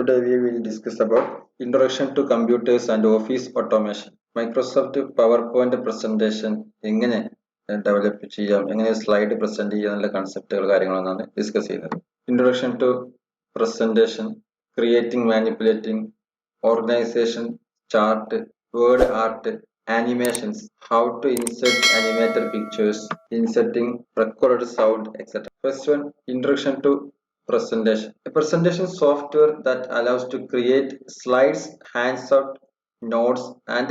Today we will discuss about Introduction to Computers and Office Automation. Microsoft PowerPoint presentation എങ്ങനെ develop ചെയ്യാം, എങ്ങനെ slide present ചെയ്യാം എന്നുള്ള കൺസെപ്റ്റുകൾ കാര്യങ്ങളാണ് ഡിസ്കസ് ചെയ്യുന്നത്. Introduction to presentation, creating, manipulating, organization, chart, word art, animations, how to insert animated pictures, inserting recorded sound, etc. First one, Introduction to presentation. A presentation software that allows to create slides, handout, notes and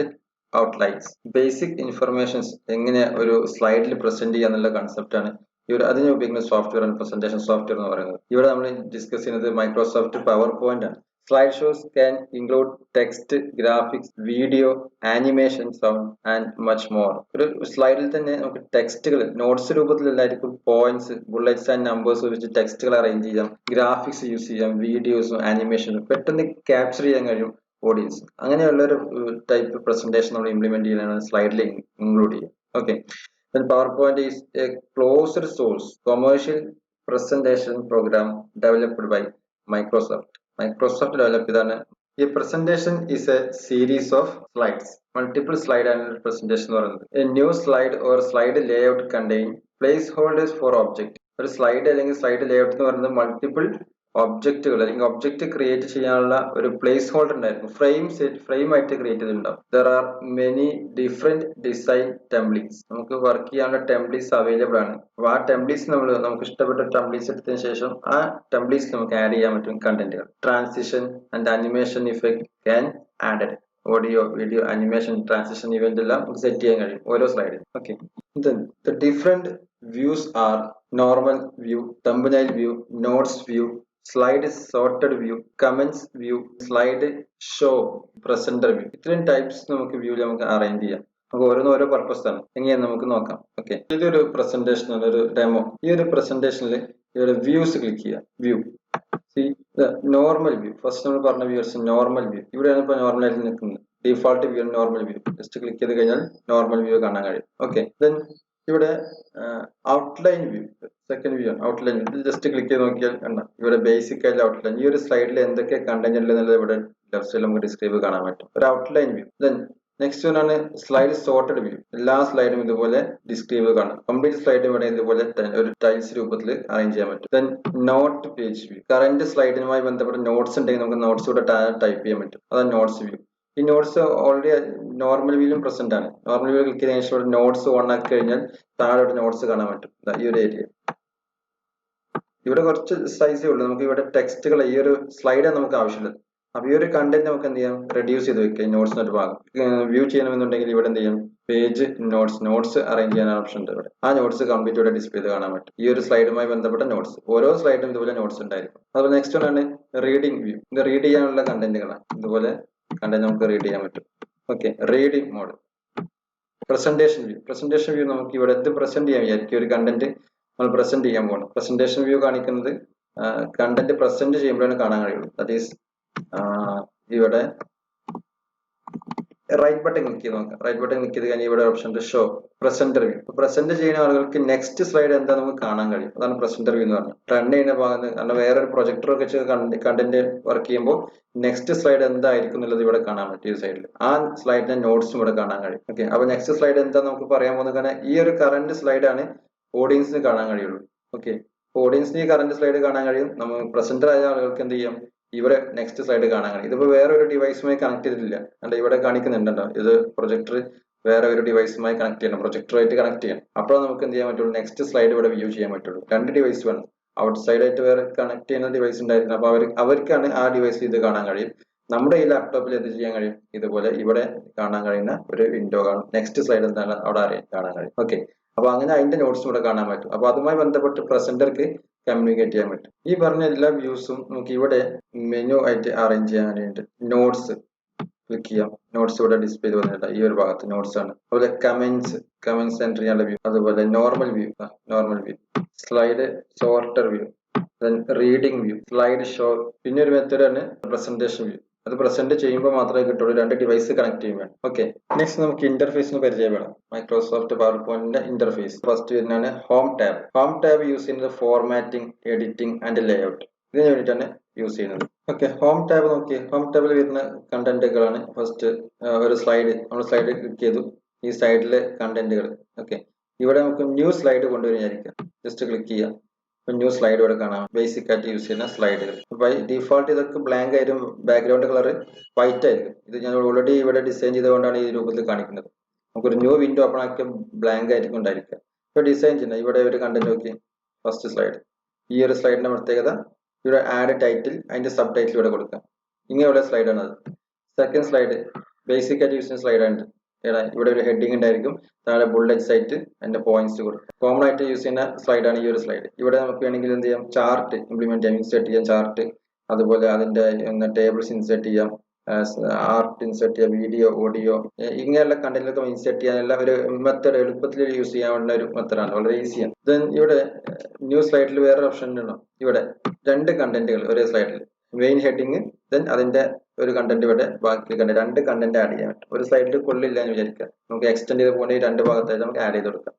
outlines. Basic informations എങ്ങനെ ഒരു സ്ലൈഡിൽ present ചെയ്യാന്നുള്ള concept ആണ് ഇവിടെ അതിന് ഉപയോഗിക്കുന്ന software ആണ് presentation software എന്ന് പറയുന്നത്. ഇവിടെ നമ്മൾ ഡിസ്കസ് ചെയ്യുന്നത് മൈക്രോസോഫ്റ്റ് പവർ പോയിന്റ് ആണ്. Slide shows can include text, graphics, video, animation, sound and much more. ഒരു സ്ലൈഡിൽ തന്നെ നമുക്ക് ടെക്സ്റ്റുകൾ നോട്ട്സ് രൂപത്തിലല്ലായിരിക്കും, പോയിന്റ്സ്, ബുള്ളറ്റ്സ് ആൻഡ് നമ്പേഴ്സ് വെച്ച് ടെക്സ്റ്റുകൾ അറേഞ്ച് ചെയ്യാം, ഗ്രാഫിക്സ് യൂസ് ചെയ്യാം, വീഡിയോസും ആനിമേഷനും പെട്ടെന്ന് ക്യാപ്ചർ ചെയ്യാൻ കഴിയും ഓഡിയൻസ്. അങ്ങനെയുള്ള ഒരു ടൈപ്പ് പ്രസന്റേഷൻ നമ്മൾ ഇംപ്ലിമെന്റ് ചെയ്യാനാണ് സ്ലൈഡിൽ ഇൻക്ലൂഡ് ചെയ്യുക. Okay, then PowerPoint is a closed source commercial presentation program developed by Microsoft. Microsoft developed ചെയ്താണ്. A presentation is a series of slides. Multiple slide and presentation എന്ന് പറയുന്നത്. A new slide or slide layout contain placeholders for object. ഒരു slide അല്ലെങ്കിൽ slide layout എന്ന് പറയുന്നത് multiple ഒബ്ജക്റ്റുകൾ അല്ലെങ്കിൽ object create ചെയ്യാനുള്ള ഒരു പ്ലേസ് ഹോൾഡർ ഉണ്ടായിരിക്കും. ഫ്രെയിം ആയിട്ട് ക്രിയേറ്റ് ചെയ്തിട്ടുണ്ടാവും. There are many different design templates. നമുക്ക് വർക്ക് ചെയ്യാനുള്ള ടെംപ്ലേറ്റ്സ് അവൈലബിൾ ആണ്. അപ്പോൾ ആ ടെംപ്ലേറ്റ്സ് നമുക്ക് ഇഷ്ടപ്പെട്ട ടെംപ്ലേറ്റ്സ് എടുത്തതിന് ശേഷം ആ ടെംപ്ലേറ്റ്സ് നമുക്ക് ആഡ് ചെയ്യാൻ പറ്റും കണ്ടന്റുകൾ. Transition and animation effect can added. Audio, video, animation, transition event എല്ലാം സെറ്റ് ചെയ്യാൻ കഴിയും ഓരോ സ്ലൈഡിൽ. Okay, the different views are normal view, thumbnail view, notes view, slide sorted view, comments view, slide show, presenter view. ഇത്രയും types നമുക്ക് view നമുക്ക് arrange ചെയ്യാം. നമുക്ക് ഓരോന്നും ഓരോ പർപ്പസ് ആണ്. എങ്ങനെയാന്ന് നമുക്ക് നോക്കാം. ഓക്കെ, ഇതൊരു പ്രസന്റേഷൻ ആണ്, ഒരു ഡെമോ. ഈ ഒരു പ്രസന്റേഷനിൽ ഇവിടെ വ്യൂസ് ക്ലിക്ക് ചെയ്യാം. View, normal view. ഫസ്റ്റ് നമ്മൾ പറഞ്ഞ വ്യൂസ് നോർമൽ വ്യൂ. ഇവിടെയാണ് ഇപ്പോൾ നോർമൽ ആയിട്ട് നിൽക്കുന്നത്. Default view normal view. Just click ചെയ്ത് കഴിഞ്ഞാൽ നോർമൽ വ്യൂ കാണാൻ കഴിയും. ഓക്കെ, ദെൻ ഇവിടെ ഔട്ട്ലൈൻ വ്യൂ, സെക്കൻഡ് വ്യൂ ആണ് ഔട്ട്ലൈൻ വ്യൂ. ഇത് ജസ്റ്റ് ക്ലിക്ക് ചെയ്ത് നോക്കിയാൽ കണ്ട ഇവിടെ ബേസിക് ആയിട്ട് ഔട്ട്ലൈൻ. ഈ ഒരു സ്ലൈഡിൽ എന്തൊക്കെ കണ്ടന്റ് ഉള്ളത് ഇവിടെ ലെഫ്റ്റ് സൈഡിൽ നമുക്ക് ഡിസ്ക്രൈബ് കാണാൻ പറ്റും. ഒരു outline view. Then next one ആണ് സ്ലൈഡ് സോർട്ടഡ് വ്യൂ. എല്ലാ സ്ലൈഡും ഇതുപോലെ ഡിസ്ക്രൈബ് കാണാം. കംപ്ലീറ്റ് സ്ലൈഡ് ഇവിടെ ഇതുപോലെ ഒരു ടൈൽസ് രൂപത്തിൽ അറേഞ്ച് ചെയ്യാൻ പറ്റും. Then note page view. Current സ്ലൈഡിനുമായി ബന്ധപ്പെട്ട നോട്ട്സ് ഉണ്ടെങ്കിൽ നമുക്ക് നോട്ട്സ് ഇവിടെ ടൈപ്പ് ചെയ്യാൻ പറ്റും. അതാണ് നോട്ട്സ് വ്യൂ. ഈ നോട്ട്സ് ഓൾറെഡി നോർമൽ വ്യൂലും പ്രസന്റ് ആണ്. നോർമൽ വ്യൂ ക്ലിക്ക് ചെയ്തതിനു ശേഷം നോട്ട്സ് ഓൺ ആക്കി കഴിഞ്ഞാൽ താഴെ നോട്ട്സ് കാണാൻ പറ്റും. ഈ ഒരു ഏരിയ ഇവിടെ കുറച്ച് സൈസേ ഉള്ളൂ. നമുക്ക് ഇവിടെ ടെക്സ്റ്റുകൾ ഈ ഒരു സ്ലൈഡാണ് നമുക്ക് ആവശ്യമുള്ളത്. അപ്പൊ ഈ ഒരു കണ്ടന്റ് നമുക്ക് എന്ത് ചെയ്യാം, റെഡ്യൂസ് ചെയ്ത് വെക്കാം. നോട്ട്സിന്റെ ഒരു ഭാഗം വ്യൂ ചെയ്യണമെന്നുണ്ടെങ്കിൽ ഇവിടെ എന്ത് ചെയ്യാം, പേജ് നോട്ട്സ് അറേഞ്ച് ചെയ്യാൻ ഓപ്ഷൻ ഉണ്ട് ഇവിടെ. ആ നോട്ട്സ് കംപ്ലീറ്റ് ഇവിടെ ഡിസ്പ്ലേ ചെയ്ത് കാണാൻ പറ്റും. ഈ ഒരു സ്ലൈഡുമായി ബന്ധപ്പെട്ട നോട്ട്സ് ഓരോ സ്ലൈഡിലും ഇതുപോലെ നോട്ട്സ് ഉണ്ടായിരിക്കും. അതുപോലെ നെക്സ്റ്റ് ആണ് റീഡിംഗ് വ്യൂ. ഇത് റീഡ് ചെയ്യാനുള്ള കണ്ടന്റുകളാണ്. ഇതുപോലെ കണ്ടന്റ് നമുക്ക് റീഡ് ചെയ്യാൻ പറ്റും. Okay, reading mode. Presentation view നമുക്ക് ഇവിടെ എന്ത് പ്രസന്റ് ചെയ്യാൻ വിചാരിക്കും. ഒരു കണ്ടന്റ് നമ്മൾ പ്രസന്റ് ചെയ്യാൻ പോകണം. പ്രസന്റേഷൻ വ്യൂ കാണിക്കുന്നത് കണ്ടന്റ് പ്രസന്റ് ചെയ്യുമ്പോഴാണ് കാണാൻ കഴിയുള്ളൂ. ദാറ്റ് ഈസ് ഇവിടെ റൈറ്റ് ബട്ടൺ ക്ലിക്ക് ചെയ്ത് നോക്കാം. റൈറ്റ് ബട്ടൺ ക്ലിക്ക് ചെയ്ത് കഴിഞ്ഞാൽ ഇവിടെ option show presenter view. Present ചെയ്യുന്ന ആളുകൾക്ക് നെക്സ്റ്റ് സ്ലൈഡ് എന്താ നമുക്ക് കാണാൻ കഴിയും. അതാണ് പ്രസന്റർ വ്യൂ എന്ന് പറഞ്ഞത്. റൺ ചെയ്യുന്ന ഭാഗത്ത് കാരണം വേറെ ഒരു പ്രൊജക്ടർ ഒക്കെ വെച്ച് കണ്ടന്റ് വർക്ക് ചെയ്യുമ്പോൾ നെക്സ്റ്റ് സ്ലൈഡ് എന്തായിരിക്കും എന്നുള്ളത് ഇവിടെ കാണാൻ പറ്റും. ഈ സൈഡിൽ ആ സ്ലൈഡിന്റെ നോട്ട്സും ഇവിടെ കാണാൻ കഴിയും. ഓക്കെ, അപ്പൊ നെക്സ്റ്റ് സ്ലൈഡ് എന്താ നമുക്ക് പറയാൻ പോകുന്നത്. കാരണം ഈ ഒരു കറന്റ് സ്ലൈഡാണ് ഓഡിയൻസിന് കാണാൻ കഴിയുള്ളൂ. ഓക്കെ, ഓഡിയൻസിന് ഈ കറന്റ് സ്ലൈഡ് കാണാൻ കഴിയും. നമ്മൾ പ്രസന്റർ ആയ ആളുകൾക്ക് എന്ത് ചെയ്യും, ഇവിടെ നെക്സ്റ്റ് സ്ലൈഡ് കാണാൻ കഴിയും. ഇതിപ്പോ വേറെ ഒരു ഡിവൈസുമായി കണക്ട് ചെയ്തിട്ടില്ല. അല്ല ഇവിടെ കാണിക്കുന്നുണ്ടോ, ഇത് പ്രൊജക്ടർ വേറെ ഒരു ഡിവൈസുമായി കണക്ട് ചെയ്യണം, പ്രൊജക്ടറായിട്ട് കണക്ട് ചെയ്യണം. അപ്പോൾ നമുക്ക് എന്ത് ചെയ്യാൻ പറ്റുള്ളൂ, നെക്സ്റ്റ് സ്ലൈഡ് ഇവിടെ വ്യൂ ചെയ്യാൻ പറ്റുള്ളൂ. രണ്ട് ഡിവൈസ് വേണം. ഔട്ട് സൈഡ് ആയിട്ട് വേറെ കണക്ട് ചെയ്യുന്ന ഡിവൈസ് ഉണ്ടായിരുന്നു. അപ്പൊ അവർക്കാണ് ആ ഡിവൈസിൽ ഇത് കാണാൻ കഴിയും. നമ്മുടെ ഈ ലാപ്ടോപ്പിൽ എന്ത് ചെയ്യാൻ കഴിയും, ഇതുപോലെ ഇവിടെ കാണാൻ കഴിയുന്ന ഒരു വിൻഡോ കാണും. നെക്സ്റ്റ് സ്ലൈഡ് എന്താണ് അവിടെ കാണാൻ കഴിയും. ഓക്കെ, അപ്പൊ അങ്ങനെ അതിന്റെ നോട്ട്സും ഇവിടെ കാണാൻ പറ്റും. അപ്പൊ അതുമായി ബന്ധപ്പെട്ട് പ്രസന്റർക്ക് കമ്മ്യൂണിക്കേറ്റ് ചെയ്യാൻ പറ്റും. ഈ പറഞ്ഞ എല്ലാ വ്യൂസും നമുക്ക് ഇവിടെ മെനു ആയിട്ട് അറേഞ്ച് ചെയ്യാൻ വേണ്ടിയിട്ട് നോട്ട്സ് ക്ലിക്ക് ചെയ്യാം. നോട്ട്സ് ഇവിടെ ഡിസ്പ്ലേ ചെയ്ത് വന്നിട്ട് ഈ ഒരു ഭാഗത്ത് നോട്ട്സ് ആണ്. അതുപോലെ കമന്റ്സ് എൻട്രി ചെയ്യാനുള്ള വ്യൂ. അതുപോലെ normal view, slide sorter view, reading view, slide show. പിന്നെ ഒരു മെത്തേഡ് ആണ് പ്രസന്റേഷൻ വ്യൂ. അത് പ്രസന്റ് ചെയ്യുമ്പോൾ മാത്രമേ കിട്ടുള്ളൂ. രണ്ട് ഡിവൈസ് കണക്ട് ചെയ്യുമ്പോൾ. ഓക്കെ, നെക്സ്റ്റ് നമുക്ക് ഇന്റർഫേസിന് പരിചയപ്പെടാം. മൈക്രോസോഫ്റ്റ് പവർ പോയിന്റിന്റെ ഇന്റർഫേസ്. ഫസ്റ്റ് വരുന്നതാണ് home tab. Home tab use ചെയ്യുന്നത് ഫോർമാറ്റിംഗ്, എഡിറ്റിംഗ് ആൻഡ് ലേഔട്ട്. ഇതിന് വേണ്ടിയിട്ടാണ് യൂസ് ചെയ്യുന്നത്. ഓക്കെ, ഹോം ടാബ് നോക്കി. ഹോം ടാബിൽ വരുന്ന കണ്ടന്റുകളാണ് ഫസ്റ്റ്. ഒരു സ്ലൈഡ്, നമ്മൾ സ്ലൈഡ് ക്ലിക്ക് ചെയ്തു, ഈ സൈഡിലെ കണ്ടന്റുകൾ. ഓക്കെ, ഇവിടെ നമുക്ക് ന്യൂ സ്ലൈഡ് കൊണ്ടുവരികയായിരിക്കാം. ജസ്റ്റ് ക്ലിക്ക് ചെയ്യാം, ന്യൂ സ്ലൈഡ് ഇവിടെ കാണാം. ബേസിക് ആയിട്ട് യൂസ് ചെയ്യുന്ന സ്ലൈഡുകൾ. ബൈ ഡിഫോൾട്ട് ഇതൊക്കെ ബ്ലാങ്ക് ആയിരിക്കും, ബാക്ക്ഗ്രൗണ്ട് കളർ വൈറ്റ് ആയിരിക്കും. ഇത് ഞാൻ ഓൾറെഡി ഇവിടെ ഡിസൈൻ ചെയ്തുകൊണ്ടാണ് ഈ രൂപത്തിൽ കാണിക്കുന്നത്. നമുക്കൊരു ന്യൂ വിൻഡോ ഓപ്പൺ ആക്കിയ ബ്ലാങ്ക് ആയിരിക്കും ഉണ്ടായിരിക്കുക. ഇപ്പൊ ഡിസൈൻ ചെയ്യുന്നത് ഇവിടെ ഒരു കണ്ടന്റ് നോക്കി, ഫസ്റ്റ് സ്ലൈഡ്. ഈ ഒരു സ്ലൈഡിന്റെ പ്രത്യേകത ഇവിടെ ആഡ് ടൈറ്റിൽ, അതിന്റെ സബ് ടൈറ്റിൽ ഇവിടെ കൊടുക്കാം. ഇങ്ങനെയുള്ള സ്ലൈഡാണ് അത്. സെക്കൻഡ് സ്ലൈഡ് ബേസിക് ആയിട്ട് യൂസ് ചെയ്യുന്ന സ്ലൈഡാണ്. ഇവിടെ ഒരു ഹെഡിങ് ഉണ്ടായിരിക്കും, താഴെ ബുള്ളറ്റ്സ് ആയിട്ട് അതിന്റെ പോയിന്റ്സ് കൊടുക്കും. കോമൺ ആയിട്ട് യൂസ് ചെയ്യുന്ന സ്ലൈഡാണ് ഈ ഒരു സ്ലൈഡ്. ഇവിടെ നമുക്ക് വേണമെങ്കിൽ എന്ത് ചെയ്യാം, ചാർട്ട് ഇംപ്ലിമെന്റ് ചെയ്യാം, ഇൻസേർട്ട് ചെയ്യാം ചാർട്ട്. അതുപോലെ അതിന്റെ ടേബിൾസ് ഇൻസേർട്ട് ചെയ്യാം, ആർട്ട് ഇൻസേർട്ട് ചെയ്യാം, വീഡിയോ, ഓഡിയോ, ഇങ്ങനെയുള്ള കണ്ടന്റിലൊക്കെ ഇൻസേർട്ട് ചെയ്യാനുള്ള ഒരു മെത്തേഡ്, എളുപ്പത്തിൽ യൂസ് ചെയ്യാവുന്ന ഒരു മെത്തേഡാണ്, വളരെ ഈസിയാണ്. ദെൻ ഇവിടെ ന്യൂ സ്ലൈഡിൽ വേറെ ഓപ്ഷൻ ഉണ്ടോ, ഇവിടെ രണ്ട് കണ്ടന്റുകൾ ഒരേ സ്ലൈഡിൽ, മെയിൻ ഹെഡിങ്, ദെൻ അതിന്റെ ഒരു കണ്ടന്റ് ഇവിടെ ബാക്കി കണ്ടന്റ്, രണ്ട് കണ്ടന്റ് ആഡ് ചെയ്യാൻ പറ്റും. ഒരു സ്ലൈഡിൽ കൊള്ളില്ല എന്ന് വിചാരിക്കുക, നമുക്ക് എക്സ്റ്റെൻഡ് ചെയ്ത് പോകേണ്ട രണ്ട് ഭാഗത്തായിട്ട് നമുക്ക് ആഡ് ചെയ്ത് കൊടുക്കാം.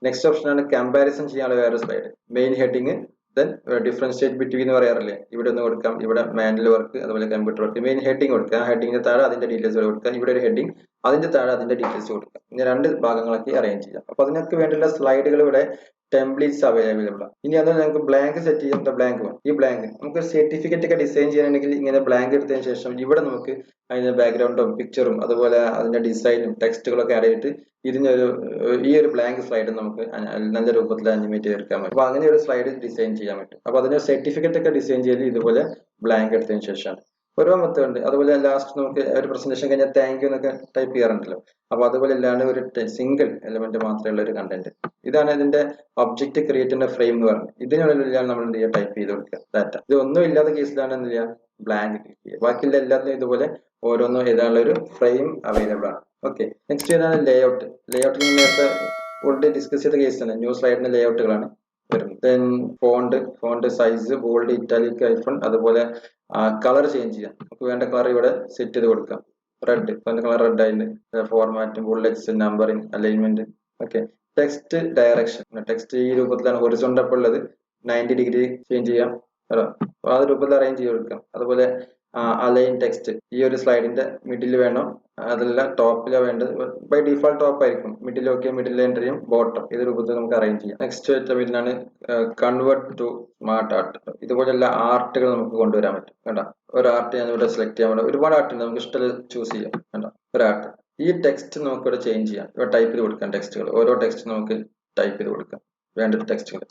നെക്സ്റ്റ് ഓപ്ഷൻ ആണ് കമ്പാരിസൺ ചെയ്യാനുള്ള വേറെ slide. Main heading, then differentiate between എന്ന് പറയാറില്ലേ, ഇവിടെ ഒന്ന് കൊടുക്കാം. ഇവിടെ മാനുവൽ വർക്ക്, അതുപോലെ കമ്പ്യൂട്ടർ വർക്ക്. മെയിൻ ഹെഡിങ് കൊടുക്കുക, ആ ഹെഡിങ്ങിന്റെ താഴെ അതിന്റെ ഡീറ്റെയിൽസ് കൊടുക്കുക. ഇവിടെ ഒരു ഹെഡിങ്, അതിന്റെ താഴെ അതിന്റെ ഡീറ്റെയിൽസ് കൊടുക്കുക. ഇങ്ങനെ രണ്ട് ഭാഗങ്ങളാക്കി അറേഞ്ച് ചെയ്യാം. അപ്പൊ അതിനൊക്കെ വേണ്ടിയുള്ള സ്ലൈഡുകൾ ഇവിടെ ടെംപ്ലേറ്റ്സ് അവൈലബിൾ ആണ്. ഇനി അത് നമുക്ക് ബ്ലാങ്ക് സെറ്റ് ചെയ്യാം. ബ്ലാങ്ക് ഈ ബ്ലാങ്ക് നമുക്ക് സർട്ടിഫിക്കറ്റ് ഒക്കെ ഡിസൈൻ ചെയ്യാനെങ്കിൽ ഇങ്ങനെ ബ്ലാങ്ക് എടുത്തതിന് ശേഷം ഇവിടെ നമുക്ക് അതിന്റെ ബാക്ക്ഗ്രൗണ്ടും പിക്ചറും അതുപോലെ അതിന്റെ ഡിസൈനും ടെക്സ്റ്റുകളൊക്കെ ആഡ് ചെയ്തിട്ട് ഇതിനൊരു ഈ ഒരു ബ്ലാങ്ക് സ്ലൈഡ് നമുക്ക് നല്ല രൂപത്തിൽ അനിമേറ്റ് ചെയ്തെടുക്കാൻ പറ്റും. അപ്പൊ അങ്ങനെ ഒരു സ്ലൈഡ് ഡിസൈൻ ചെയ്യാൻ പറ്റും. അപ്പൊ അതിന്റെ സർട്ടിഫിക്കറ്റ് ഒക്കെ ഡിസൈൻ ചെയ്ത് ഇതുപോലെ ബ്ലാങ്ക് എടുത്തതിന് ശേഷമാണ്. ഓരോ മെത്തേഡ് ഉണ്ട്. അതുപോലെ ലാസ്റ്റ് നമുക്ക് ഒരു പ്രസന്റേഷൻ കഴിഞ്ഞാൽ താങ്ക് യു എന്നൊക്കെ ടൈപ്പ് ചെയ്യാറുണ്ടല്ലോ. അപ്പൊ അതുപോലെ അല്ലാണ്ട് ഒരു സിംഗിൾ എലിമെന്റ് മാത്രമുള്ള ഒരു കണ്ടന്റ്. ഇതാണ് ഇതിന്റെ ഒബ്ജക്റ്റ് ക്രിയേറ്റിന്റെ ഫ്രെയിം എന്ന് പറയുന്നത്. ഇതിനുള്ളിലാണ് നമ്മൾ എന്ത് ചെയ്യുക, ടൈപ്പ് ചെയ്ത് കൊടുക്കുക ഡാറ്റ. ഇത് ഒന്നും ഇല്ലാത്ത കേസിലാണ് എന്ത് ചെയ്യുക, ബ്ലാങ്ക് ക്ലിക്ക് ചെയ്യുക. ബാക്കിയുള്ള എല്ലാത്തിനും ഇതുപോലെ ഓരോന്നും എഴുതാനുള്ള ഒരു ഫ്രെയിം അവൈലബിൾ ആണ്. ഓക്കെ, നെക്സ്റ്റ് ഏതാണ് ലേഔട്ട്. ലേഔട്ടിൽ നേരത്തെ ഓൾറെഡി ഡിസ്കസ് ചെയ്ത കേസാണ്. ന്യൂ സ്ലൈഡിന്റെ ലേഔട്ടുകളാണ് വരുന്നത്. Then font size, bold, italic, hyphen, അതുപോലെ കളർ ചേഞ്ച് ചെയ്യാം. നമുക്ക് വേണ്ട കളർ ഇവിടെ സെറ്റ് ചെയ്ത് കൊടുക്കാം. റെഡ്, കളർ റെഡ് ആയിട്ട്, format, bullets, numbering, alignment. Okay, text direction. Text ഈ രൂപത്തിലാണ് ഹൊറിസോണ്ടൽ അപ്പോൾ ഉള്ളത്, 90 ഡിഗ്രി ചേഞ്ച് ചെയ്യാം. ആ രൂപത്തിൽ അറേഞ്ച് ചെയ്ത് കൊടുക്കാം. അതുപോലെ അലൈൻ ടെക്സ്റ്റ് ഈ ഒരു സ്ലൈഡിന്റെ മിഡിൽ വേണം, അതെല്ലാം ടോപ്പിലാണ് വേണ്ടത്. ബൈ ഡിഫോൾട്ട് ടോപ്പ് ആയിരിക്കും. മിഡിൽ ഓക്കെ, മിഡിൽ എൻട്രിയും ബോട്ടം ഇത് രൂപത്തിൽ നമുക്ക് അറേഞ്ച് ചെയ്യാം. നെക്സ്റ്റ് വരുന്നതാണ് കൺവേർട്ട് ടു സ്മാർട്ട് ആർട്ട്. ഇതുപോലെയുള്ള ആർട്ടുകൾ നമുക്ക് കൊണ്ടുവരാൻ പറ്റും. കണ്ടോ, ഒരു ആർട്ട് ഞാൻ ഇവിടെ സെലക്ട് ചെയ്യാൻ വേണ്ട, ഒരുപാട് ആർട്ട് ഉണ്ട്, നമുക്ക് ഇഷ്ടം ചൂസ് ചെയ്യാം. കണ്ടോ, ഒരു ആർട്ട്. ഈ ടെക്സ്റ്റ് നമുക്ക് ഇവിടെ ചേഞ്ച് ചെയ്യാം. ഇവിടെ ടൈപ്പ് ചെയ്ത് കൊടുക്കാം ടെക്സ്റ്റുകൾ. ഓരോ ടെക്സ്റ്റ് നമുക്ക് ടൈപ്പ് ചെയ്ത് കൊടുക്കാം, വേണ്ട ടെക്സ്റ്റുകൾ.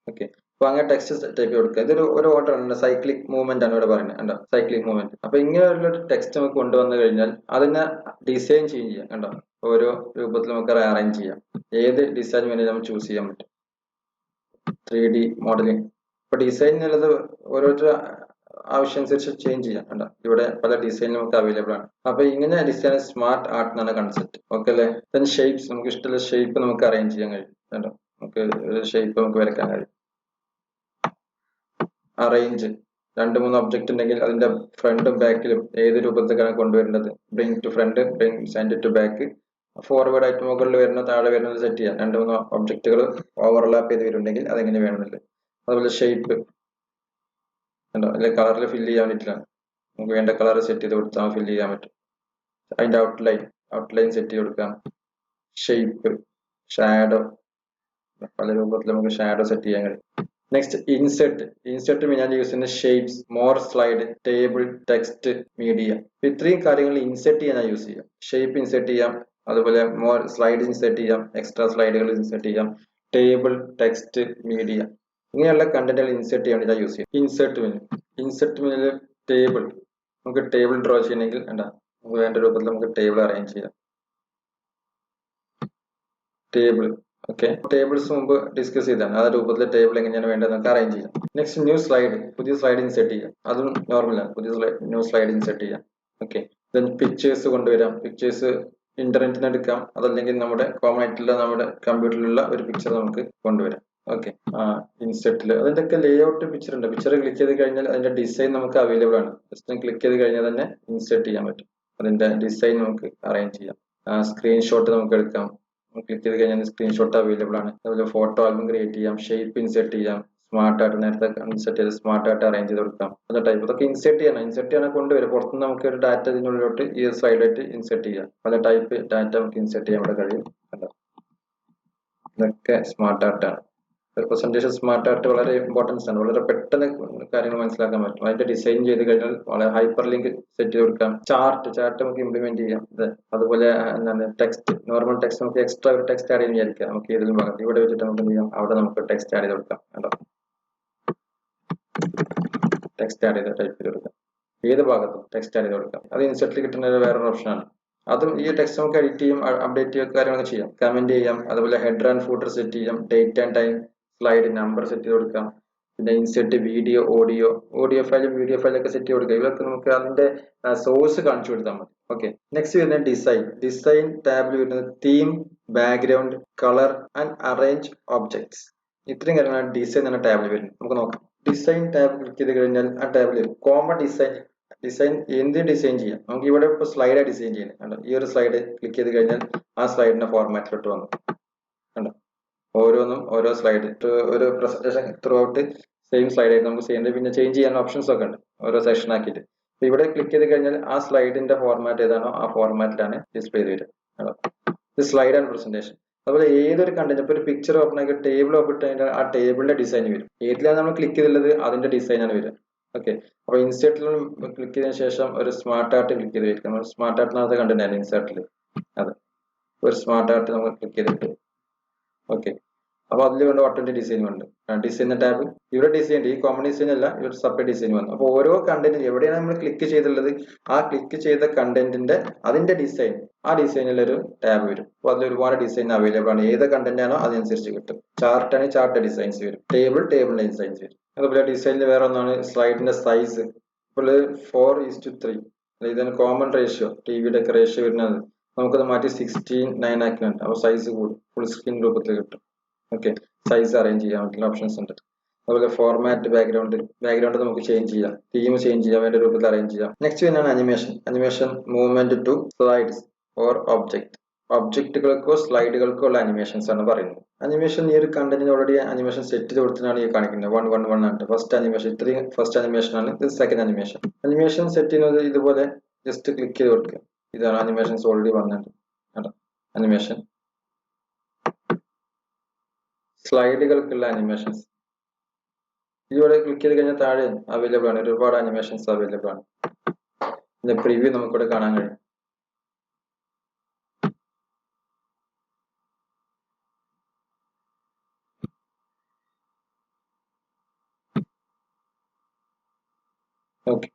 ഓക്കെ, അപ്പൊ അങ്ങനെ ടെക്സ്റ്റ് ടൈപ്പ് ചെയ്ത് കൊടുക്കുക. ഇതൊരു ഒരു ഓർഡർ ആണ്, സൈക്ലിക് മൂവ്മെന്റ് ആണ് ഇവിടെ പറയുന്നത്. കണ്ടോ, സൈക്ലിക് മൂവ്മെന്റ്. അപ്പൊ ഇങ്ങനെയുള്ള ടെക്സ്റ്റ് നമുക്ക് കൊണ്ടുവന്നു കഴിഞ്ഞാൽ അതിനെ ഡിസൈൻ ചെയ്യാം. കണ്ടോ, ഓരോ രൂപത്തിൽ നമുക്ക് അറേഞ്ച് ചെയ്യാം. ഏത് ഡിസൈൻ വേണമെങ്കിലും നമുക്ക് ചൂസ് ചെയ്യാൻ പറ്റും. 3D modelling. അപ്പൊ ഡിസൈൻ എന്നുള്ളത് ഓരോരുത്തർ ആവശ്യമനുസരിച്ച് ചേഞ്ച് ചെയ്യാം. കണ്ടോ, ഇവിടെ പല ഡിസൈൻ നമുക്ക് അവൈലബിൾ ആണ്. അപ്പൊ ഇങ്ങനെ ഡിസൈൻ സ്മാർട്ട് ആർട്ട് എന്നാണ് കൺസെപ്റ്റ്. ഓക്കെ അല്ലേ. ദെൻ ഷേപ്സ്, നമുക്ക് ഇഷ്ടമുള്ള ഷേപ്പ് നമുക്ക് അറേഞ്ച് ചെയ്യാൻ കഴിയും. കണ്ടോ, നമുക്ക് ഒരു ഷേപ്പ് നമുക്ക് വരയ്ക്കാൻ കഴിയും. അറേഞ്ച്, 2-3 ഒബ്ജക്റ്റ് ഉണ്ടെങ്കിൽ അതിന്റെ ഫ്രണ്ടും ബാക്കിലും ഏത് രൂപത്തിലാണ് കൊണ്ടുവരേണ്ടത്. Bring to front, bring send to back, forward ആയിട്ട് മുകളിൽ വരുന്ന താഴെ വരുന്നത് സെറ്റ് ചെയ്യാം. 2-3 ഒബ്ജക്റ്റുകൾ ഓവർലാപ്പ് ചെയ്ത് വരുന്നുണ്ടെങ്കിൽ അതെങ്ങനെ വേണമെന്നില്ല. അതുപോലെ ഷേപ്പ് ഉണ്ടോ, അല്ലെങ്കിൽ കളറിൽ ഫില്ല് ചെയ്യാൻ പറ്റില്ല. നമുക്ക് വേണ്ട കളർ സെറ്റ് ചെയ്ത് കൊടുത്താൽ ഫില്ല് ചെയ്യാൻ പറ്റും. അതിന്റെ ഔട്ട്ലൈൻ സെറ്റ് ചെയ്ത് കൊടുക്കാം. ഷേപ്പ്, ഷാഡോ, പല രൂപത്തിൽ നമുക്ക് ഷാഡോ സെറ്റ് ചെയ്യാൻ കഴിയും. നെക്സ്റ്റ് ഇൻസെർട്ട് ഞാൻ യൂസ് ചെയ്യുന്ന shapes, more slide, table, text, media. ഇത്രയും കാര്യങ്ങൾ ഇൻസെർട്ട് ചെയ്യാൻ യൂസ് ചെയ്യാം. ഷേപ്പ് ഇൻസെർട്ട് ചെയ്യാം, അതുപോലെ മോർ സ്ലൈഡ് ഇൻസെർട്ട് ചെയ്യാം, എക്സ്ട്രാ സ്ലൈഡുകൾ ഇൻസെർട്ട് ചെയ്യാം, ടേബിൾ, ടെക്സ്റ്റ്, മീഡിയ, ഇങ്ങനെയുള്ള കണ്ടന്റുകൾ ഇൻസെർട്ട് ചെയ്യാൻ വേണ്ടി യൂസ് ചെയ്യാം. ഇൻസെർട്ട് മെനുവിൽ ടേബിൾ, നമുക്ക് ടേബിൾ ഡ്രോ ചെയ്യണമെങ്കിൽ നമുക്ക് വേണ്ട രൂപത്തിൽ നമുക്ക് ടേബിൾ അറേഞ്ച് ചെയ്യാം. ടേബിൾ, ഓക്കെ, ടേബിൾസ് മുമ്പ് ഡിസ്കസ് ചെയ്താണ്. ആ രൂപത്തിൽ ടേബിൾ എങ്ങനെയാണ് വേണ്ടത് നമുക്ക് അറേഞ്ച് ചെയ്യാം. നെക്സ്റ്റ് ന്യൂ സ്ലൈഡ്, പുതിയ സ്ലൈഡ് ഇൻസെർട്ട് ചെയ്യാം. അതും നോർമലാണ്, ന്യൂ സ്ലൈഡ് ഇൻസെർട്ട് ചെയ്യാം. ഓക്കെ, ദെൻ പിക്ചേഴ്സ് കൊണ്ടുവരാം. പിക്ചേഴ്സ് ഇന്റർനെറ്റിന് എടുക്കാം, അതല്ലെങ്കിൽ നമ്മുടെ കോമൺ ആയിട്ടുള്ള നമ്മുടെ കമ്പ്യൂട്ടറിലുള്ള ഒരു പിക്ചർ നമുക്ക് കൊണ്ടുവരാം. ഓക്കെ, ഇൻസെർട്ടിൽ അതിന്റെയൊക്കെ ലേഔട്ട് പിക്ചർ ഉണ്ട്. പിക്ചർ ക്ലിക്ക് ചെയ്ത് കഴിഞ്ഞാൽ അതിന്റെ ഡിസൈൻ നമുക്ക് അവൈലബിൾ ആണ്. ജസ്റ്റ് ക്ലിക്ക് ചെയ്ത് കഴിഞ്ഞാൽ തന്നെ ഇൻസെർട്ട് ചെയ്യാൻ പറ്റും. അതിന്റെ ഡിസൈൻ നമുക്ക് അറേഞ്ച് ചെയ്യാം. സ്ക്രീൻഷോട്ട് നമുക്ക് എടുക്കാം. ക്ലിക്ക് ചെയ്ത് കഴിഞ്ഞാൽ സ്ക്രീൻഷോട്ട് അവൈലബിൾ ആണ്. അതുപോലെ ഫോട്ടോ ആൽബം ക്രിയേറ്റ് ചെയ്യാം, ഷേപ്പ് ഇൻസെർട്ട് ചെയ്യാം, സ്മാർട്ടായിട്ട് നേരത്തെ ഇൻസെർട്ട് ചെയ്ത് സ്മാർട്ടായിട്ട് അറേഞ്ച് ചെയ്ത് കൊടുക്കാം. അത് ടൈപ്പ് ഇതൊക്കെ ഇൻസെർട്ട് ചെയ്യാൻ കൊണ്ടുവരും. പുറത്തുനിന്ന് നമുക്ക് ഒരു ഡാറ്റ ഇതിനുള്ളിലോട്ട് ഈ സ്ലൈഡായിട്ട് ഇൻസെർട്ട് ചെയ്യാം. പല ടൈപ്പ് ഡാറ്റ നമുക്ക് ഇൻസെർട്ട് ചെയ്യാൻ ഇവിടെ കഴിയും. ഇതൊക്കെ സ്മാർട്ടായിട്ടാണ്. ഒരു പ്രസന്റേഷൻ സ്മാർട്ടായിട്ട് വളരെ ഇമ്പോർട്ടൻസ് ആണ്. വളരെ പെട്ടെന്ന് കാര്യങ്ങൾ മനസ്സിലാക്കാൻ പറ്റും. അതിന്റെ ഡിസൈൻ ചെയ്ത് കഴിഞ്ഞാൽ വളരെ ഹൈപ്പർ ലിങ്ക് സെറ്റ് ചെയ്ത് കൊടുക്കാം. ചാർട്ട് നമുക്ക് ഇംപ്ലിമെന്റ് ചെയ്യാം. അതുപോലെ എന്താണ് ടെക്സ്റ്റ്, നോർമൽ ടെക്സ്റ്റ് നമുക്ക് എക്സ്ട്രാ ഒരു ടെക്സ്റ്റ് ആഡ് ചെയ്യാൻ വിചാരിക്കാം. നമുക്ക് ഏതെങ്കിലും ഭാഗത്ത് ഇവിടെ വെച്ചിട്ട് നമുക്ക് എന്ത് ചെയ്യാം, അവിടെ നമുക്ക് ടെക്സ്റ്റ് ആഡ് ചെയ്ത് കൊടുക്കാം. കേട്ടോ, ടെക്സ്റ്റ് ആഡ് ചെയ്ത് ടൈപ്പ് ചെയ്ത് കൊടുക്കാം. ഏത് ഭാഗത്തും ടെക്സ്റ്റ് ആഡ് ചെയ്ത് കൊടുക്കാം. അത് ഇൻസെർട്ടിൽ കിട്ടുന്ന വേറൊരു ഓപ്ഷനാണ്. അതും ഈ ടെക്സ്റ്റ് നമുക്ക് എഡിറ്റ് ചെയ്യും, അപ്ഡേറ്റ് ചെയ്യുക, കാര്യങ്ങളൊക്കെ ചെയ്യാം. കമന്റ് ചെയ്യാം. അതുപോലെ ഹെഡർ ആൻഡ് ഫൂട്ടർ സെറ്റ് ചെയ്യാം. Date and time, slide number set ചെയ്ത് കൊടുക്കാം. പിന്നെ insert video, audio file, video file ഒക്കെ സെറ്റ് ചെയ്ത് കൊടുക്കുക. ഇതൊക്കെ നമുക്ക് അതിന്റെ സോഴ്സ് കാണിച്ചു കൊടുത്താൽ മതി. ഓക്കെ, നെക്സ്റ്റ് വരുന്നത് ഡിസൈൻ ടാബിൽ വരുന്നത് theme, background, colour and arrange objects. ഇത്രയും കാര്യങ്ങളാണ് ഡിസൈൻ എന്ന ടാബിൽ വരുന്നത്. നമുക്ക് നോക്കാം. ഡിസൈൻ ടാബ് ക്ലിക്ക് ചെയ്ത് കഴിഞ്ഞാൽ ആ ടാബിൽ കോമൺ ഡിസൈൻ എന്ത് ഡിസൈൻ ചെയ്യാം. നമുക്ക് ഇവിടെ ഇപ്പോൾ സ്ലൈഡ് ഡിസൈൻ ചെയ്യുന്നത്. ഈ ഒരു സ്ലൈഡ് ക്ലിക്ക് ചെയ്ത് കഴിഞ്ഞാൽ ആ സ്ലൈഡിന്റെ ഫോർമാറ്റിലോട്ട് വന്നു. കണ്ടോ, ഓരോന്നും ഓരോ സ്ലൈഡ്, ഒരു presentation through out same slide ആയിട്ട് നമുക്ക് ചെയ്യേണ്ടത്. പിന്നെ ചേഞ്ച് ചെയ്യാൻ ഓപ്ഷൻസ് ഒക്കെ ഉണ്ട് ഓരോ സെഷൻ ആക്കിയിട്ട്. അപ്പൊ ഇവിടെ ക്ലിക്ക് ചെയ്ത് കഴിഞ്ഞാൽ ആ സ്ലൈഡിന്റെ ഫോർമാറ്റ് ഏതാണോ ആ ഫോർമാറ്റിലാണ് ഡിസ്പ്ലേ ചെയ്ത് വരിക. ഇത് സ്ലൈഡ് ആൻഡ് പ്രസന്റേഷൻ. അതുപോലെ ഏതൊരു കണ്ടന്റ്, ഇപ്പൊ ഒരു പിക്ചർ ഓപ്പൺ ആക്കി ടേബിൾ ഓപ്പൺ കഴിഞ്ഞാൽ ആ ടേബിളിന്റെ ഡിസൈൻ വരും. ഏതിലാണ് നമ്മൾ ക്ലിക്ക് ചെയ്തുള്ളത് അതിന്റെ ഡിസൈനാണ് വരിക. ഓക്കെ, അപ്പൊ ഇൻസെർട്ടിൽ ക്ലിക്ക് ചെയ്തതിനു ശേഷം ഒരു സ്മാർട്ട് ആർട്ട് ക്ലിക്ക് ചെയ്ത് വയ്ക്കണം. സ്മാർട്ട് ആർട്ടിനകത്ത് കണ്ടിട്ടുണ്ടായിരുന്നു ഇൻസെർട്ടിൽ. അതെ, ഒരു സ്മാർട്ട് ആർട്ട് നമ്മൾ ക്ലിക്ക് ചെയ്തിട്ട് ഓക്കെ, അപ്പൊ അതിൽ വേണ്ട ഓട്ടോമാറ്റിക് ഡിസൈൻ ഉണ്ട്. ഡിസൈൻ ടാബ് ഇവിടെ ഡിസൈൻ, ഈ കോമൺ ഡിസൈൻ അല്ല, ഇവിടെ സെപ്പറേറ്റ് ഡിസൈൻ വന്നു. അപ്പൊ ഓരോ കണ്ടന്റ് എവിടെയാണ് നമ്മൾ ക്ലിക്ക് ചെയ്തുള്ളത് ആ ക്ലിക്ക് ചെയ്ത കണ്ടന്റിന്റെ അതിന്റെ ഡിസൈൻ, ആ ഡിസൈനിൽ ഒരു ടാബ് വരും. അപ്പൊ അതിൽ ഒരുപാട് ഡിസൈൻ അവൈലബിൾ ആണ്. ഏത് കണ്ടന്റ് ആണോ അതിനനുസരിച്ച് കിട്ടും. ചാർട്ട് ആണെങ്കിൽ ചാർട്ട് ഡിസൈൻസ് വരും. ടേബിളിന്റെ ഡിസൈൻസ് വരും. അതുപോലെ ഡിസൈനിൽ വേറെ ഒന്നാണ് സ്ലൈഡിന്റെ സൈസ്. ഇപ്പോൾ 4:3 ഇതാണ് കോമൺ റേഷ്യോ. ടിവിയുടെ ഒക്കെ റേഷ്യോ വരുന്നത് നമുക്കത് മാറ്റി 16:9 ആക്കി വേണ്ട. അപ്പൊ സൈസ് കൂടും, ഫുൾ സ്ക്രീൻ രൂപത്തിൽ കിട്ടും. ഓക്കെ, സൈസ് അറേഞ്ച് ചെയ്യാൻ പറ്റുന്ന ഓപ്ഷൻസ് ഉണ്ട്. അതുപോലെ ഫോർമാറ്റ്, ബാക്ക്ഗ്രൗണ്ട് നമുക്ക് ചേഞ്ച് ചെയ്യാം. തീം ചേഞ്ച് ചെയ്യാം, വേണ്ട രൂപത്തിൽ അറേഞ്ച് ചെയ്യാം. നെക്സ്റ്റ് വരുന്നതാണ് animation movement to slides or ഒബ്ജക്റ്റുകൾക്കോ സ്ലൈഡുകൾക്കോ ഉള്ള അനിമേഷൻസ് ആണ് പറയുന്നത്. അനിമേഷൻ ഈ ഒരു കണ്ടന്റിന് ഓൾറെഡി അനിമേഷൻ സെറ്റ് ചെയ്ത് കൊടുത്തിട്ടാണ് ഈ കാണിക്കുന്നത്. 1 ആണ് ഫസ്റ്റ് അനിമേഷൻ. ഇത്രയും ഫസ്റ്റ് അനിമേഷൻ ആണ്. ഇത് സെക്കൻഡ് അനിമേഷൻ സെറ്റ് ചെയ്യുന്നത് ഇതുപോലെ ജസ്റ്റ് ക്ലിക്ക് ചെയ്ത് കൊടുക്കുക. ഇതാണ് അനിമേഷൻസ് ഓൾറെഡി വന്നിട്ടുണ്ട്. അനിമേഷൻ സ്ലൈഡുകൾക്കുള്ള അനിമേഷൻസ് ഇവിടെ ക്ലിക്ക് ചെയ്ത് കഴിഞ്ഞാൽ താഴെ അവൈലബിൾ ആണ്. ഒരുപാട് അനിമേഷൻസ് അവൈലബിൾ ആണ്. ഇതിന്റെ പ്രിവ്യൂ നമുക്കിവിടെ കാണാൻ കഴിയും. ഓക്കെ,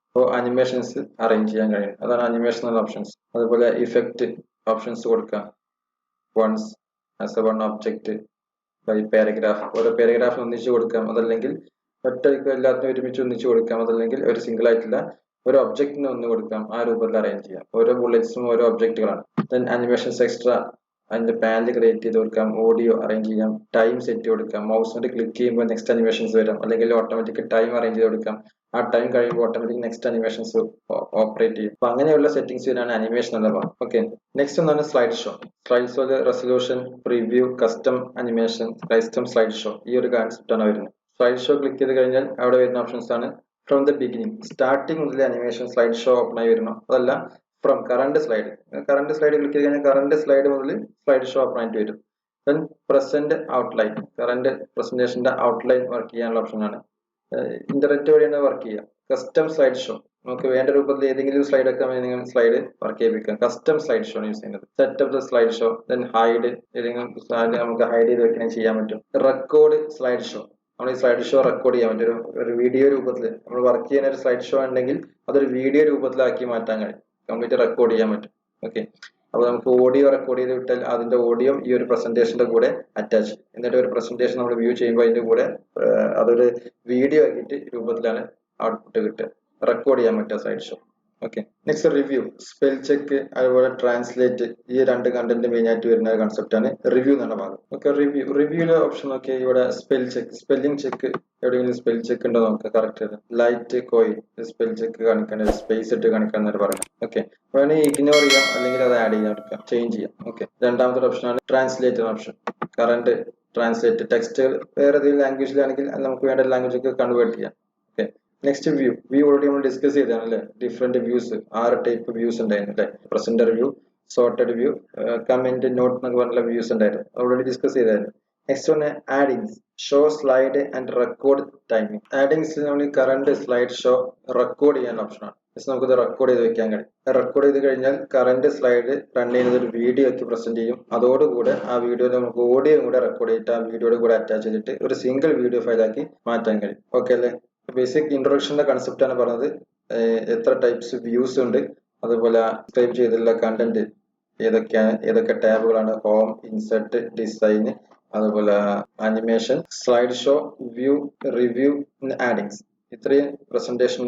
അപ്പോൾ അനിമേഷൻസ് അറേഞ്ച് ചെയ്യാൻ കഴിയും. അതാണ് അനിമേഷൻ ഓപ്ഷൻസ്. അതുപോലെ ഇഫക്റ്റ് ഓപ്ഷൻസ് കൊടുക്കാം. Once as a one object by paragraph, ഓരോ പാരഗ്രാഫ് ഒന്നിച്ച് കൊടുക്കാം. അതല്ലെങ്കിൽ ഒറ്റയ്ക്ക് എല്ലാത്തിനും ഒരുമിച്ച് ഒന്നിച്ച് കൊടുക്കാം. അതല്ലെങ്കിൽ ഒരു സിംഗിൾ ആയിട്ടുള്ള ഒരു ഒബ്ജക്റ്റിന് ഒന്ന് കൊടുക്കാം. ആ രൂപത്തിൽ അറേഞ്ച് ചെയ്യാം. ഓരോ ബുള്ളറ്റ്സും ഓരോ ഒബ്ജക്റ്റുകളാണ്. ദെൻ അനിമേഷൻസ് എക്സ്ട്രാ അതിന്റെ പാനൽ ക്രിയേറ്റ് ചെയ്ത് കൊടുക്കാം. ഓഡിയോ അറേഞ്ച് ചെയ്യാം. ടൈം സെറ്റ് കൊടുക്കാം. മൗസ് കൊണ്ട് ക്ലിക്ക് ചെയ്യുമ്പോൾ നെക്സ്റ്റ് അനിമേഷൻസ് വരാം. അല്ലെങ്കിൽ ഓട്ടോമാറ്റിക് ടൈം അറേഞ്ച് ചെയ്ത് കൊടുക്കാം. ആ ടൈം കഴിയുമ്പോൾ ഓട്ടോമാറ്റിക് നെക്സ്റ്റ് അനിമേഷൻസ് ഓപ്പറേറ്റ് ചെയ്യും. അപ്പൊ അങ്ങനെയുള്ള സെറ്റിംഗ്സ് വരാണ് അനിമേഷൻ എന്ന ഭാഗം. ഓക്കെ, നെക്സ്റ്റ് ഒന്നാണ് slide show resolution, preview, custom animation, custom slide show. ഈ ഒരു കോൺസെപ്റ്റ് ആണ് വരുന്നത്. സ്ലൈഡ് ഷോ ക്ലിക്ക് ചെയ്ത് കഴിഞ്ഞാൽ അവിടെ വരുന്ന ഓപ്ഷൻസ് ആണ് ഫ്രം ദ ബിഗിനിങ്, സ്റ്റാർട്ടിംഗ് മുതൽ അനിമേഷൻ സ്ലൈഡ് ഷോ ഓപ്പൺ ആയി വരണം. അതല്ല ഫ്രം കറണ്ട് സ്ലൈഡ് ക്ലിക്ക് ചെയ്ത് കഴിഞ്ഞാൽ കറണ്ട് സ്ലൈഡ് മുതൽ സ്ലൈഡ് ഷോ ഓപ്പൺ ആയിട്ട് വരും. ദെൻ പ്രസന്റ് ഔട്ട്ലൈൻ, കറണ്ട് പ്രസന്റേഷന്റെ ഔട്ട്ലൈൻ വർക്ക് ചെയ്യാനുള്ള ഓപ്ഷനാണ്. ഇന്റർനെറ്റ് വഴിയാണ് വർക്ക് ചെയ്യുക. കസ്റ്റം സ്ലൈഡ് ഷോ, നമുക്ക് വേണ്ട രൂപത്തിൽ ഏതെങ്കിലും സ്ലൈഡ് ഒക്കെ സ്ലൈഡ് വർക്ക് ചെയ്യിപ്പിക്കാം. കസ്റ്റം സ്ലൈഡ് ഷോ ആണ് യൂസ് ചെയ്യുന്നത്. Setup the slide show, then hide, ഏതെങ്കിലും സ്ലൈഡ് നമുക്ക് ഹൈഡ് ചെയ്ത് വെക്കാൻ ചെയ്യാൻ പറ്റും. റെക്കോർഡ് സ്ലൈഡ് ഷോ, നമ്മൾ ഈ സ്ലൈഡ് ഷോ റെക്കോർഡ് ചെയ്യാൻ പറ്റും. ഒരു വീഡിയോ രൂപത്തിൽ നമ്മൾ വർക്ക് ചെയ്യുന്ന ഒരു സ്ലൈഡ് ഷോ ഉണ്ടെങ്കിൽ അതൊരു വീഡിയോ രൂപത്തിലാക്കി മാറ്റാൻ കഴിയും. കംപ്ലീറ്റ് റെക്കോർഡ് ചെയ്യാൻ പറ്റും. ഓക്കെ, അപ്പൊ നമുക്ക് ഓഡിയോ റെക്കോർഡ് ചെയ്ത് വിട്ടാൽ അതിന്റെ ഓഡിയോ ഈ ഒരു പ്രസന്റേഷന്റെ കൂടെ അറ്റാച്ച്, എന്നിട്ട് ഒരു പ്രസന്റേഷൻ നമ്മൾ വ്യൂ ചെയ്യുമ്പോൾ അതിന്റെ കൂടെ അതൊരു വീഡിയോ ആക്കിയിട്ട് രൂപത്തിലാണ് ഔട്ട്പുട്ട് കിട്ടുക. റെക്കോർഡ് ചെയ്യാൻ പറ്റുക slide show. Okay, next review, spell check, അതുപോലെ ട്രാൻസ്ലേറ്റ്. ഈ രണ്ട് കണ്ടന്റ് മെയിൻ ആയിട്ട് വരുന്ന കൺസെപ്റ്റ് ആണ് റിവ്യൂ എന്നുള്ള ഭാഗം. ഓക്കെ, റിവ്യൂലെ ഓപ്ഷൻ നോക്കിയാൽ ഇവിടെ സ്പെല്ലിംഗ് ചെക്ക്, എവിടെയെങ്കിലും സ്പെൽ ചെക്ക് ഉണ്ടോ നോക്കുക. Correct light coil spell check കാണിക്കേണ്ടത് സ്പേസ് ഇട്ട് കാണിക്കാന്ന് പറയാം. ഓക്കെ, വേണമെങ്കിൽ ഇഗ്നോർ ചെയ്യാം, അല്ലെങ്കിൽ അത് ആഡ് ചെയ്യാൻ എടുക്കാം, ചേഞ്ച് ചെയ്യാം. ഓക്കെ, രണ്ടാമത്തെ ഓപ്ഷൻ ആണ് translate option. Current translate text വേറെ ഏതെങ്കിലും ലാംഗ്വേജിലാണെങ്കിൽ നമുക്ക് വേണ്ട ലാംഗ്വേജൊക്കെ കൺവേർട്ട് ചെയ്യാം. ഓക്കെ, നെക്സ്റ്റ് വ്യൂ ഓൾറെഡി നമ്മൾ ഡിസ്കസ് ചെയ്തതാണ് അല്ലേ. ഡിഫറെന്റ് വ്യൂസ് 6 ടൈപ്പ് വ്യൂസ് ഉണ്ടായിരുന്നു അല്ലേ. Presenter view, sorted view, comment, note എന്നൊക്കെ പറഞ്ഞുള്ള വ്യൂസ് ഉണ്ടായിരുന്നു, ഓൾറെഡി ഡിസ്കസ് ചെയ്തായിരുന്നു. നെക്സ്റ്റ് വന്ന് add-ins, show slide and record timing. ആഡിങ്സിൽ നമ്മൾ കറണ്ട് സ്ലൈഡ് ഷോ റെക്കോർഡ് ചെയ്യാൻ ഓപ്ഷനാണ്. നമുക്കിത് റെക്കോർഡ് ചെയ്ത് വെക്കാൻ കഴിയും. റെക്കോർഡ് ചെയ്ത് കഴിഞ്ഞാൽ കറണ്ട് സ്ലൈഡ് റൺ ചെയ്യുന്നത് ഒരു വീഡിയോ ഒക്കെ പ്രസന്റ് ചെയ്യും. അതോടുകൂടെ ആ വീഡിയോയിൽ നമുക്ക് ഓഡിയോ കൂടെ റെക്കോർഡ് ചെയ്തിട്ട് ആ വീഡിയോയുടെ കൂടെ അറ്റാച്ച് ചെയ്തിട്ട് ഒരു സിംഗിൾ വീഡിയോ ഫയലാക്കി മാറ്റാൻ കഴിയും. ഓക്കെ അല്ലേ. ബേസിക് ഇൻട്രൊഡക്ഷന്റെ കൺസെപ്റ്റ് ആണ് പറഞ്ഞത്. എത്ര ടൈപ്സ് വ്യൂസ് ഉണ്ട്, അതുപോലെ സബ്സ്ക്രൈബ് ചെയ്തിട്ടുള്ള കണ്ടന്റ് ഏതൊക്കെ ടാബുകളാണ്, ഹോം, ഇൻസെർട്ട്, ഡിസൈൻ, അതുപോലെ animation, slide show, view, review, add-ins. ഇത്രയും പ്രസന്റേഷൻ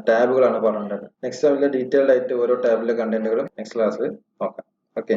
ടാബുകളാണ് പറഞ്ഞിട്ടുള്ളത്. നെക്സ്റ്റ് അതിലെ ഡീറ്റെയിൽഡ് ആയിട്ട് ഓരോ ടാബിലെ കണ്ടന്റുകളും നെക്സ്റ്റ് ക്ലാസ്സിൽ നോക്കാം. ഓക്കെ.